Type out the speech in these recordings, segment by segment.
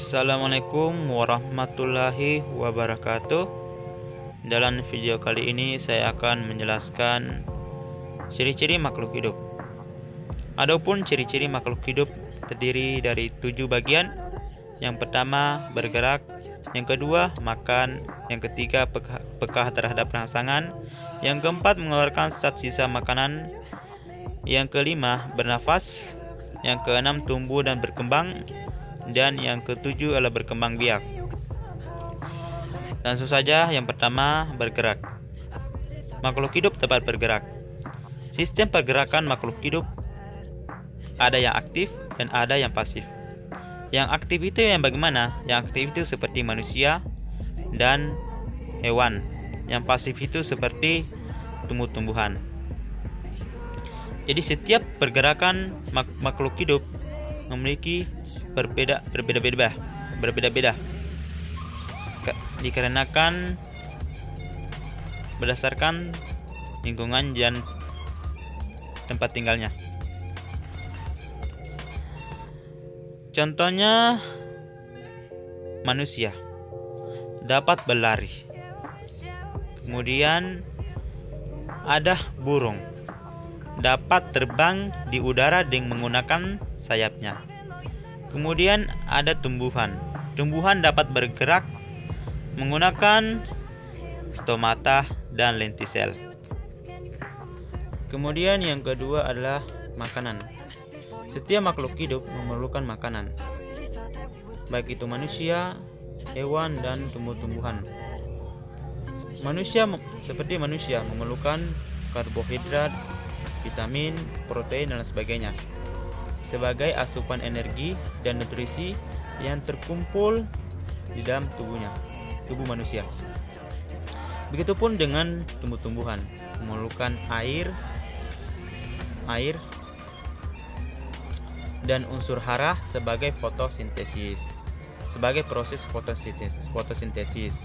Assalamualaikum warahmatullahi wabarakatuh. Dalam video kali ini saya akan menjelaskan ciri-ciri makhluk hidup. Adapun ciri-ciri makhluk hidup terdiri dari 7 bagian. Yang pertama bergerak, yang kedua makan, yang ketiga peka terhadap rangsangan, yang keempat mengeluarkan zat sisa makanan, yang kelima bernafas, yang keenam tumbuh dan berkembang, dan yang ketujuh adalah berkembang biak. Langsung saja, yang pertama bergerak. Makhluk hidup dapat bergerak. Sistem pergerakan makhluk hidup ada yang aktif dan ada yang pasif. Yang aktif itu yang bagaimana? Yang aktif itu seperti manusia dan hewan. Yang pasif itu seperti tumbuh-tumbuhan. Jadi setiap pergerakan makhluk hidup memiliki berbeda-beda dikarenakan berdasarkan lingkungan dan tempat tinggalnya. Contohnya manusia dapat berlari. Kemudian ada burung dapat terbang di udara dengan menggunakan sayapnya. Kemudian ada tumbuhan. Tumbuhan dapat bergerak menggunakan stomata dan lentisel. Kemudian yang kedua adalah makanan. Setiap makhluk hidup memerlukan makanan, baik itu manusia, hewan, dan tumbuh-tumbuhan. Seperti manusia memerlukan karbohidrat, vitamin, protein, dan sebagainya sebagai asupan energi dan nutrisi yang terkumpul di dalam tubuh manusia. Begitupun dengan tumbuh-tumbuhan memerlukan air dan unsur hara sebagai proses fotosintesis.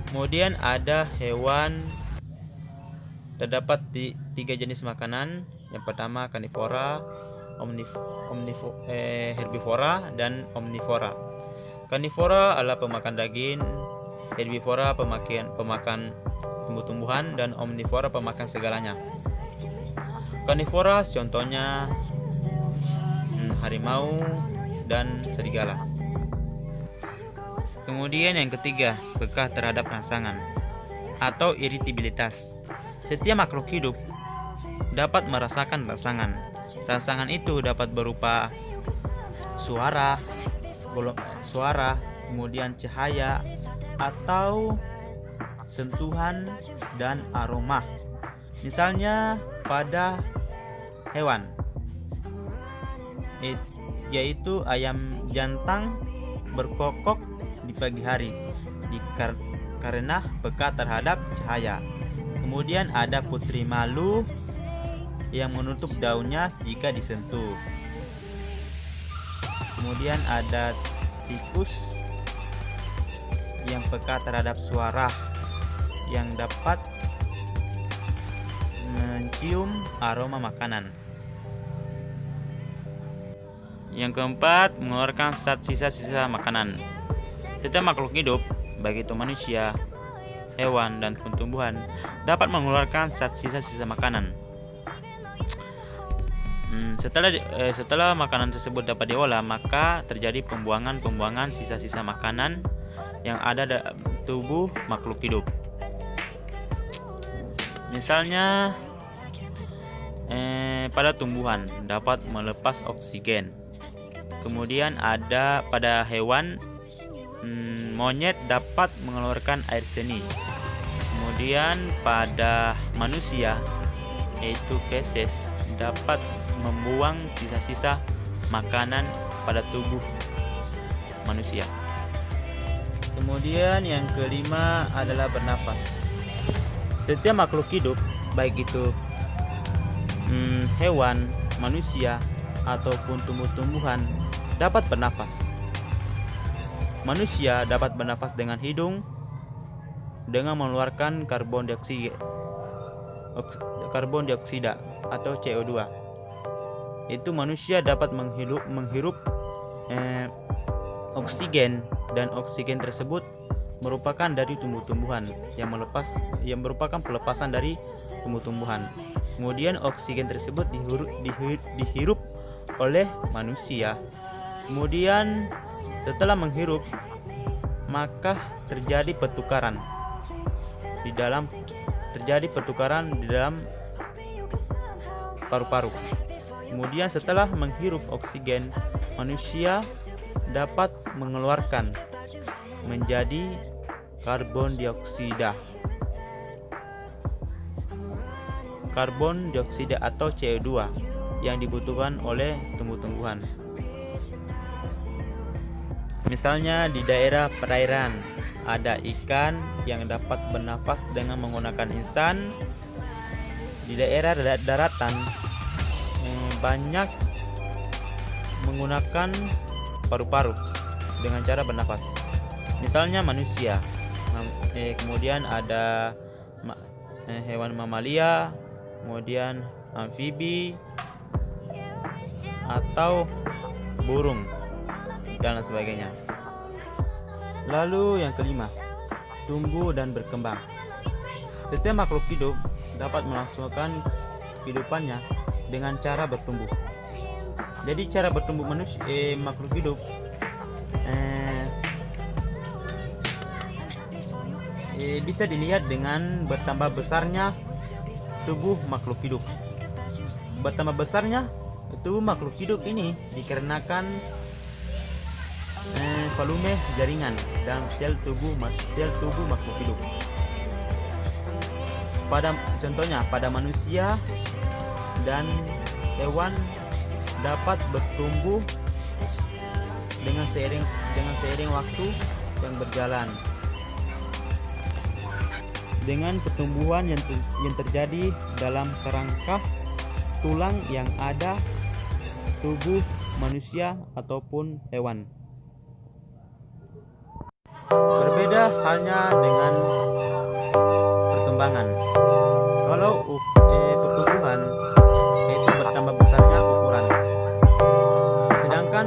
Kemudian ada hewan. Terdapat 3 jenis makanan. Yang pertama karnivora, herbivora, dan omnivora. Karnivora adalah pemakan daging, herbivora pemakan tumbuh-tumbuhan, dan omnivora pemakan segalanya. Karnivora contohnya harimau dan serigala. Kemudian yang ketiga, peka terhadap rangsangan atau irritabilitas. Setiap makhluk hidup dapat merasakan rangsangan. Rangsangan itu dapat berupa suara, kemudian cahaya, atau sentuhan dan aroma. Misalnya pada hewan, yaitu ayam jantan berkokok di pagi hari karena peka terhadap cahaya. Kemudian ada putri malu yang menutup daunnya jika disentuh. Kemudian ada tikus yang peka terhadap suara, yang dapat mencium aroma makanan. Yang keempat, mengeluarkan zat sisa-sisa makanan. Setiap makhluk hidup, baik itu manusia, hewan, dan tumbuhan, dapat mengeluarkan zat sisa-sisa makanan. Setelah makanan tersebut dapat diolah, maka terjadi pembuangan sisa-sisa makanan yang ada dalam tubuh makhluk hidup. Misalnya pada tumbuhan dapat melepas oksigen. Kemudian ada pada hewan, monyet dapat mengeluarkan air seni. Kemudian pada manusia, yaitu feses, dapat membuang sisa-sisa makanan pada tubuh manusia. Kemudian yang kelima adalah bernafas. Setiap makhluk hidup, baik itu hewan, manusia, ataupun tumbuh-tumbuhan, dapat bernafas. Manusia dapat bernafas dengan hidung dengan mengeluarkan karbon dioksida atau CO2. Itu manusia dapat menghirup oksigen, dan oksigen tersebut merupakan dari tumbuh-tumbuhan yang merupakan pelepasan dari tumbuh-tumbuhan. Kemudian oksigen tersebut dihirup oleh manusia. Kemudian setelah menghirup, maka terjadi pertukaran di dalam paru-paru. Kemudian setelah menghirup oksigen, manusia dapat mengeluarkan menjadi karbon dioksida atau CO2 yang dibutuhkan oleh tumbuh-tumbuhan. Misalnya di daerah perairan ada ikan yang dapat bernafas dengan menggunakan insan. Di daerah daratan banyak menggunakan paru-paru dengan cara bernafas. Misalnya manusia. Kemudian ada hewan mamalia, kemudian amfibi atau burung dan lain sebagainya. Lalu yang kelima, tumbuh dan berkembang. Setiap makhluk hidup dapat melangsungkan kehidupannya dengan cara bertumbuh. Jadi cara bertumbuh makhluk hidup bisa dilihat dengan bertambah besarnya tubuh makhluk hidup. Bertambah besarnya tubuh makhluk hidup ini dikarenakan volume jaringan dalam sel tubuh makhluk hidup. Contohnya pada manusia dan hewan dapat bertumbuh dengan seiring waktu yang berjalan. Dengan pertumbuhan yang terjadi dalam kerangka tulang yang ada tubuh manusia ataupun hewan. Berbeda halnya dengan perkembangan. Kalau pertumbuhan itu bertambah besarnya ukuran, sedangkan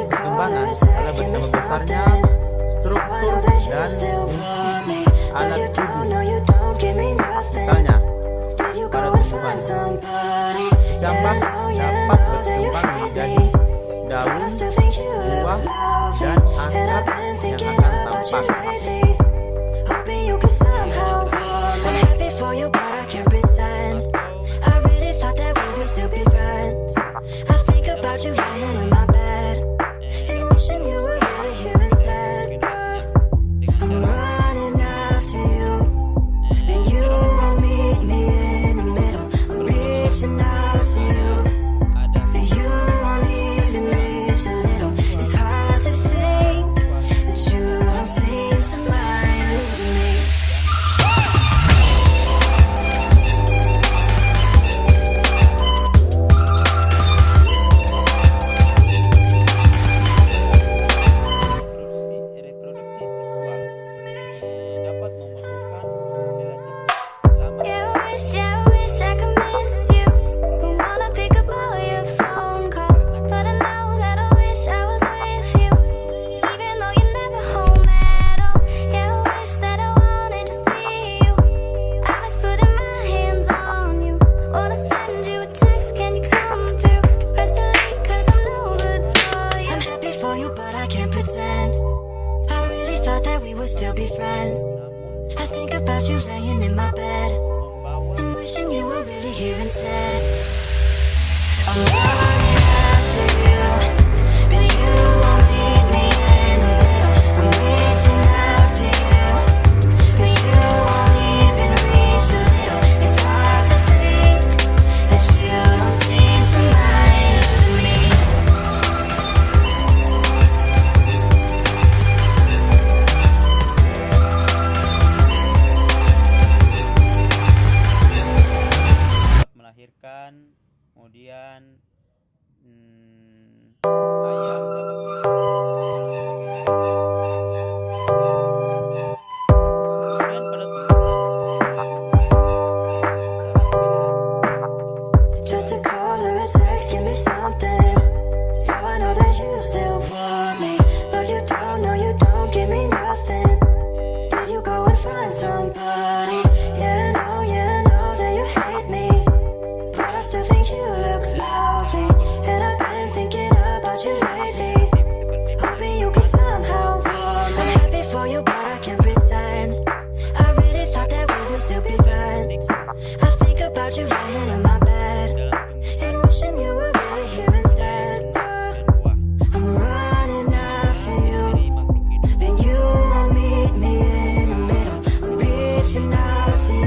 perkembangan adalah bertambah besarnya struktur dan fungsi alat tubuh. Misalnya pada tumbuhan, jambat dapat berkembang menjadi daun, buah, dan akar yang akan tampak. Still be friends. I think about you laying in my bed and wishing you were really here instead. I'm running after you, but you won't meet me in the middle. I'm reaching out to you, but you won't even reach a little. It's hard to think that you don't seem to mind me. find somebody. Yeah, I know that you hate me, but I still think you look lovely, and I've been thinking about you lately, hoping you can somehow warm me. I'm happy for you, but I can't pretend. I really thought that we would still be friends. I think about you lying in my bed and wishing you were really here instead. I'm running after you, and you won't meet me in the middle. I'm reaching out to